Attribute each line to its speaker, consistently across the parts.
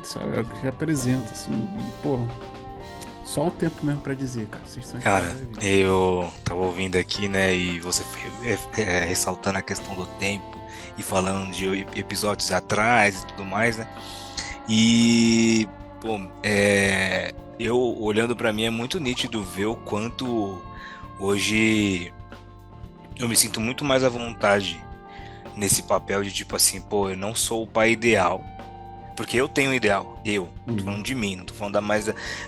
Speaker 1: Isso é o que representa, assim. E, pô, só o tempo mesmo pra dizer, cara. Vocês são
Speaker 2: Cara,
Speaker 1: história da vida.
Speaker 2: eu tava ouvindo aqui, né, e você ressaltando a questão do tempo e falando de episódios atrás e tudo mais, né? E, pô, eu olhando pra mim é muito nítido ver o quanto hoje eu me sinto muito mais à vontade nesse papel de tipo assim, pô, eu não sou o pai ideal. Porque eu tenho um ideal, tô falando
Speaker 1: Uhum.
Speaker 2: de mim, não tô falando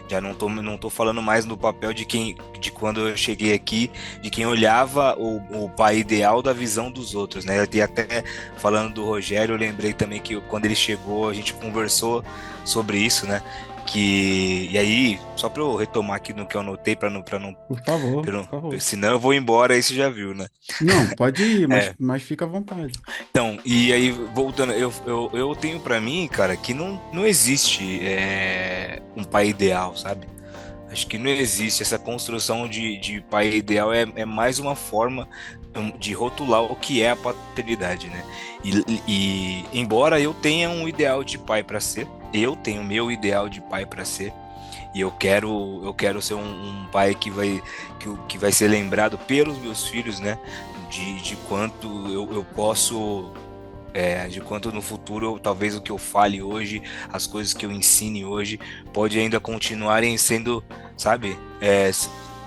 Speaker 2: já não tô falando mais no papel de quem, de quando eu cheguei aqui, de quem olhava o pai ideal da visão dos outros, né? E até falando do Rogério, eu lembrei também que quando ele chegou, a gente conversou sobre isso, né? E aí, só para eu retomar aqui no que eu anotei,
Speaker 1: Por
Speaker 2: pra não-
Speaker 1: favor.
Speaker 2: senão eu vou embora, aí você já viu, né?
Speaker 1: Não, pode ir, mas,
Speaker 2: É,
Speaker 1: mas fica à vontade.
Speaker 2: então, e aí, voltando, eu tenho pra mim, cara, que não existe um pai ideal, sabe? Acho que não existe essa construção de pai ideal, é mais uma forma de rotular o que é a paternidade, né? Embora eu tenha um ideal de pai para ser, eu tenho meu ideal de pai para ser, e eu quero ser um pai que vai ser lembrado pelos meus filhos, né? De quanto eu posso de quanto no futuro, talvez o que eu fale hoje, as coisas que eu ensine hoje, pode ainda continuarem sendo, sabe,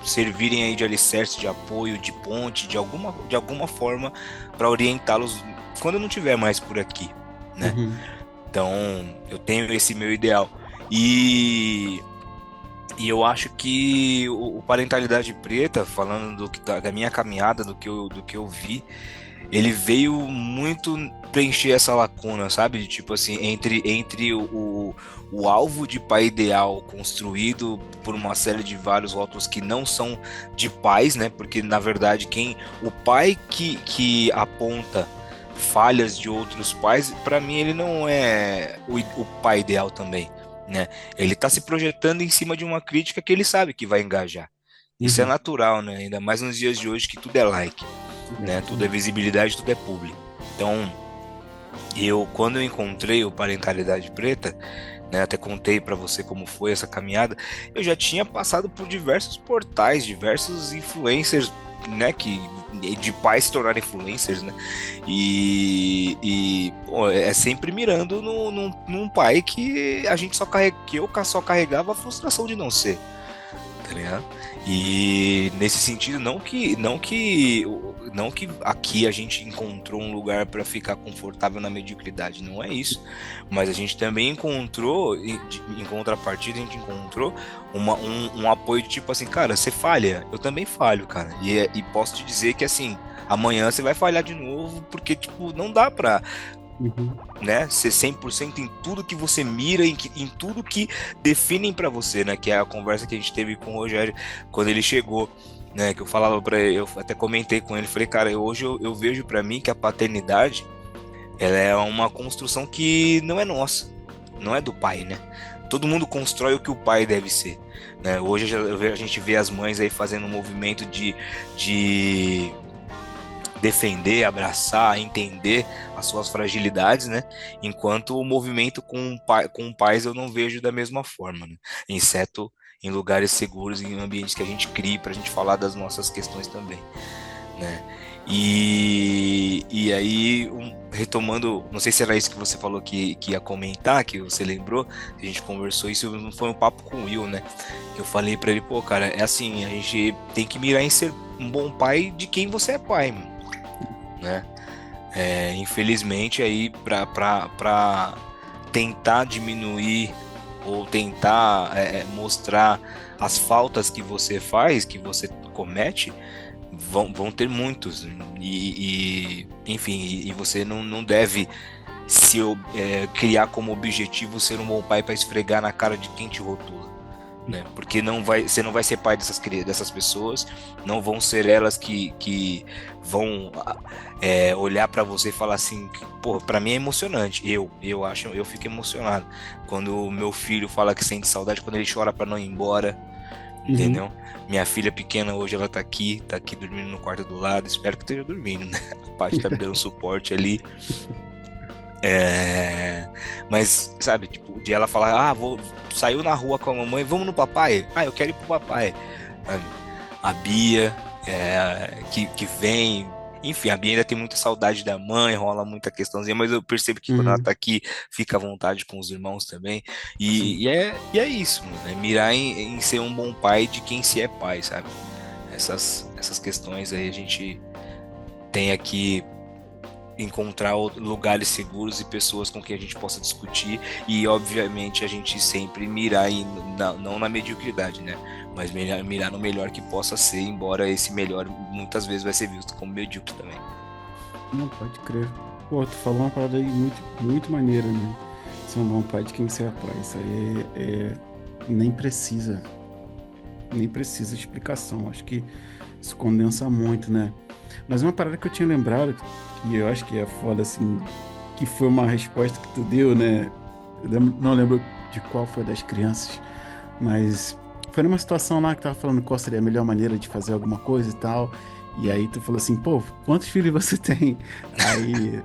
Speaker 2: servirem aí de alicerce, de apoio, de ponte, de alguma forma, para orientá-los quando eu não estiver mais por aqui, né?
Speaker 1: Uhum.
Speaker 2: Então, eu tenho esse meu ideal. E eu acho que o Parentalidade Preta, falando da minha caminhada, do que eu vi, ele veio muito preencher essa lacuna, sabe? De, tipo assim, entre o alvo de pai ideal construído por uma série de vários rótulos que não são de pais, né? Porque na verdade o pai que aponta falhas de outros pais, para mim ele não é o pai ideal também, né? Ele está se projetando em cima de uma crítica que ele sabe que vai engajar. Isso é
Speaker 1: Uhum.
Speaker 2: natural, né? Ainda mais nos dias de hoje que tudo é like, né? Tudo é
Speaker 1: Exatamente.
Speaker 2: visibilidade, tudo é publi. Então, quando eu encontrei o Parentalidade Preta, né, até contei para você como foi essa caminhada, eu já tinha passado por diversos portais, diversos influencers, né, de pais se tornarem influencers, né? Pô, é sempre mirando num pai que a gente que eu só carregava a frustração de não ser, tá ligado? E nesse sentido, não que aqui a gente encontrou um lugar para ficar confortável na mediocridade, não é isso. Mas a gente também encontrou, em contrapartida, a gente encontrou um apoio de tipo assim, cara, você falha, eu também falho, cara. E posso te dizer que assim, amanhã você vai falhar de novo, porque tipo, não dá pra,
Speaker 1: Uhum.
Speaker 2: né, ser 100% em tudo que você mira, em tudo que definem para você, né, que é a conversa que a gente teve com o Rogério quando ele chegou, né, que eu falava para ele, eu até comentei com ele, falei, cara, hoje eu vejo para mim que a paternidade, ela é uma construção que não é nossa, não é do pai, né? Todo mundo constrói o que o pai deve ser, né? Hoje a gente vê as mães aí fazendo um movimento de defender, abraçar, entender as suas fragilidades, né? Enquanto o movimento com pais eu não vejo da mesma forma, né? Exceto em lugares seguros, em ambientes que a gente crie para a gente falar das nossas questões também, né? E aí, retomando, não sei se era isso que você falou que ia comentar, que você lembrou, que a gente conversou isso, foi um papo com o Will, né? Que eu falei para ele, pô, cara, é assim, a gente tem que mirar em ser um bom pai de quem você é pai, mano, né? Infelizmente aí para tentar diminuir ou tentar mostrar as faltas que você faz, que você comete, vão ter muitos enfim, e você não deve criar como objetivo ser um bom pai para esfregar na cara de quem te rotula, né? Porque você não vai ser pai dessas pessoas, não vão ser elas que vão olhar para você e falar assim, pô, para mim é emocionante. Eu acho, eu fico emocionado quando o meu filho fala que sente saudade, quando ele chora para não ir embora,
Speaker 1: Uhum.
Speaker 2: entendeu? Minha filha pequena hoje ela tá aqui dormindo no quarto do lado, espero que esteja dormindo, né? A parte tá me dando suporte ali. É, mas, sabe, tipo, de ela falar, saiu na rua com a mamãe, vamos no papai? Ah, eu quero ir pro papai. Sabe? A Bia, que vem, enfim, a Bia ainda tem muita saudade da mãe, rola muita questãozinha, mas eu percebo que quando ela
Speaker 1: Uhum,
Speaker 2: tá aqui, fica à vontade com os irmãos também.
Speaker 1: sim.
Speaker 2: E é isso, mano, é mirar em ser um bom pai de quem se é pai, sabe? Essas questões aí a gente tem aqui encontrar lugares seguros e pessoas com quem a gente possa discutir e, obviamente, a gente sempre mirar não na mediocridade, né? Mas mirar no melhor que possa ser, embora esse melhor muitas vezes vai ser visto como medíocre também.
Speaker 1: Não pode crer. Pô, tu falou uma parada aí muito, muito maneira, né? Ser um bom pai de quem você é pai. Isso aí nem precisa, nem precisa de explicação. Acho que isso condensa muito, né? Mas uma parada que eu tinha lembrado, que eu acho que é foda, assim, que foi uma resposta que tu deu, né? Não lembro de qual foi das crianças, mas foi numa situação lá que tava falando qual seria a melhor maneira de fazer alguma coisa e tal. E aí tu falou assim, pô, quantos filhos você tem? Aí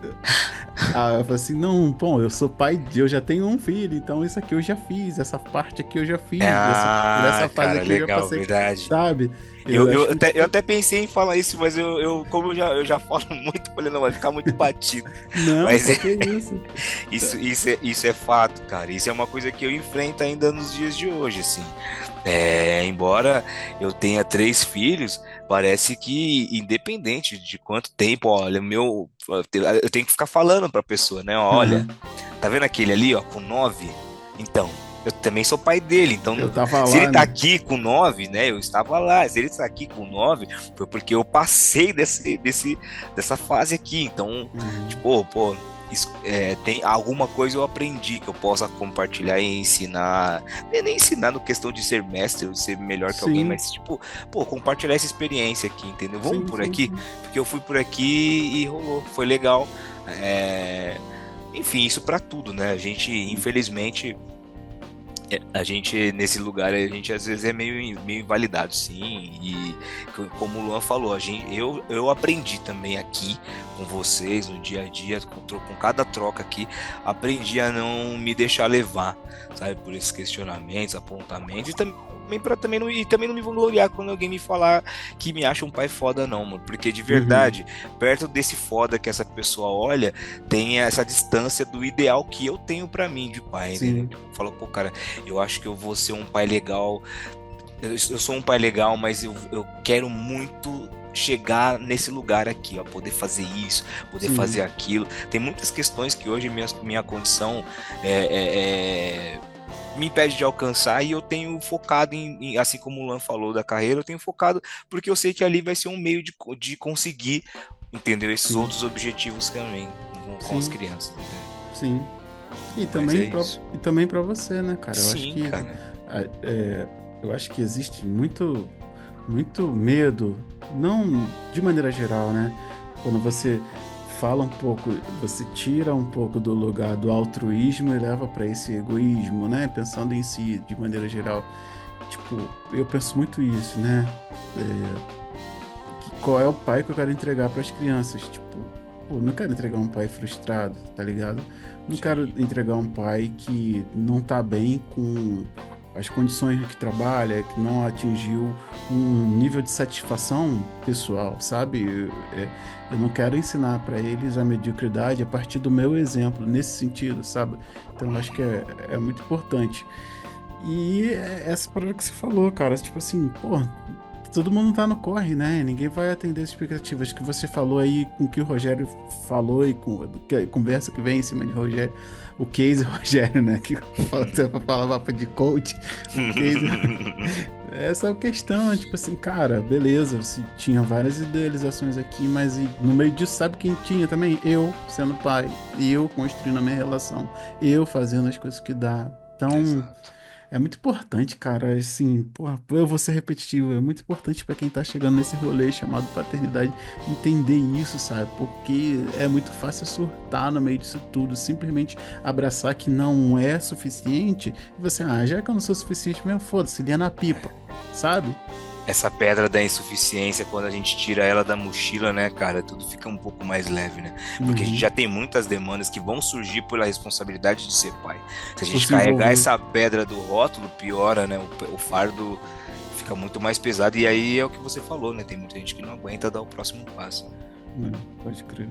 Speaker 1: eu falei assim, não, pô, eu sou pai eu já tenho um filho, então isso aqui eu já fiz, essa parte aqui eu já fiz, por
Speaker 2: Ah,
Speaker 1: essa fase
Speaker 2: cara,
Speaker 1: aqui eu já
Speaker 2: legal,
Speaker 1: passei,
Speaker 2: verdade.
Speaker 1: sabe?
Speaker 2: Eu,
Speaker 1: Eu
Speaker 2: eu,
Speaker 1: acho
Speaker 2: até, eu
Speaker 1: muito.
Speaker 2: até pensei em falar isso, mas como eu já falo muito, falei, não, vai ficar muito batido.
Speaker 1: Não,
Speaker 2: Mas
Speaker 1: pô, que isso?
Speaker 2: isso é fato, cara. Isso é uma coisa que eu enfrento ainda nos dias de hoje, assim. Embora eu tenha 3 filhos, parece que independente de quanto tempo, olha, eu tenho que ficar falando pra pessoa, né? Olha,
Speaker 1: Aham.
Speaker 2: tá vendo aquele ali, ó, com 9? Então, eu também sou pai dele. Então,
Speaker 1: Eu tava
Speaker 2: se ele
Speaker 1: lá,
Speaker 2: tá
Speaker 1: né?
Speaker 2: aqui com 9, né? Eu estava lá. Se ele está aqui com 9, foi porque eu passei dessa fase aqui. Então,
Speaker 1: Uhum.
Speaker 2: tipo, pô, tem alguma coisa eu aprendi que eu possa compartilhar e ensinar. Nem ensinar no questão de ser mestre ou ser melhor que alguém,
Speaker 1: Sim,
Speaker 2: mas, tipo, pô, compartilhar essa experiência aqui, entendeu? Vamos
Speaker 1: sim,
Speaker 2: por
Speaker 1: sim,
Speaker 2: aqui,
Speaker 1: sim.
Speaker 2: porque eu fui por aqui e rolou, foi legal. É, Enfim, isso para tudo, né? A gente, infelizmente, a gente nesse lugar a gente às vezes é meio invalidado, sim. E como o Luan falou, eu aprendi também aqui com vocês no dia a dia, com cada troca aqui, aprendi a não me deixar levar, sabe, por esses questionamentos, apontamentos, e também não me vangloriar quando alguém me falar que me acha um pai foda, não, mano. Porque de
Speaker 1: Uhum.
Speaker 2: verdade, perto desse foda que essa pessoa olha, tem essa distância do ideal que eu tenho pra mim de pai, entendeu?
Speaker 1: Sim,
Speaker 2: Tipo, fala, pô, cara, eu acho que eu vou ser um pai legal. Eu sou um pai legal, mas eu quero muito chegar nesse lugar aqui, ó, poder fazer isso, poder fazer
Speaker 1: sim,
Speaker 2: aquilo. Tem muitas questões que hoje minha condição é, é, me impede de alcançar e eu tenho focado assim como o Lan falou da carreira, eu tenho focado porque eu sei que ali vai ser um meio de conseguir, entendeu? Esses
Speaker 1: sim,
Speaker 2: outros objetivos também com as
Speaker 1: sim,
Speaker 2: crianças, entendeu?
Speaker 1: sim.
Speaker 2: Mas é isso.
Speaker 1: E também para você, né, cara?
Speaker 2: Sim, cara.
Speaker 1: É, eu acho que existe muito, muito medo, não de maneira geral, né? Quando você fala um pouco, você tira um pouco do lugar do altruísmo e leva para esse egoísmo, né? Pensando em si de maneira geral. Tipo, eu penso muito isso, né? Qual é o pai que eu quero entregar para as crianças? Tipo, pô, não quero entregar um pai frustrado, tá ligado? Não quero
Speaker 2: Sim,
Speaker 1: entregar um pai que não tá bem com as condições que trabalha, que não atingiu um nível de satisfação pessoal, sabe? Eu não quero ensinar para eles a mediocridade a partir do meu exemplo, nesse sentido, sabe? Então, eu acho que é muito importante. E essa parada que você falou, cara, tipo assim, pô, todo mundo tá no corre, né? Ninguém vai atender as expectativas que você falou aí com o que o Rogério falou e com a conversa que vem em cima de Rogério, o case Rogério, né? Que você falava de coach, o case. Essa é a questão, tipo assim, cara, beleza, você tinha várias idealizações aqui, mas no meio disso, sabe quem tinha também? Eu, sendo pai, eu construindo a minha relação, eu fazendo as coisas que dá. Então,
Speaker 2: exato.
Speaker 1: é muito importante, cara, assim, porra, eu vou ser repetitivo, é muito importante pra quem tá chegando nesse rolê chamado paternidade entender isso, sabe? Porque é muito fácil surtar no meio disso tudo, simplesmente abraçar que não é suficiente e você, já que eu não sou suficiente mesmo, foda-se, linha na pipa, sabe?
Speaker 2: essa pedra da insuficiência, quando a gente tira ela da mochila, né, cara, tudo fica um pouco mais leve, né? Porque a gente
Speaker 1: Uhum.
Speaker 2: já tem muitas demandas que vão surgir pela responsabilidade de ser pai. Se a
Speaker 1: Por
Speaker 2: gente
Speaker 1: se
Speaker 2: carregar
Speaker 1: envolver.
Speaker 2: essa pedra do rótulo, piora, né? O fardo fica muito mais pesado. E aí é o que você falou, né? Tem muita gente que não aguenta dar o próximo passo.
Speaker 1: Né? Pode crer.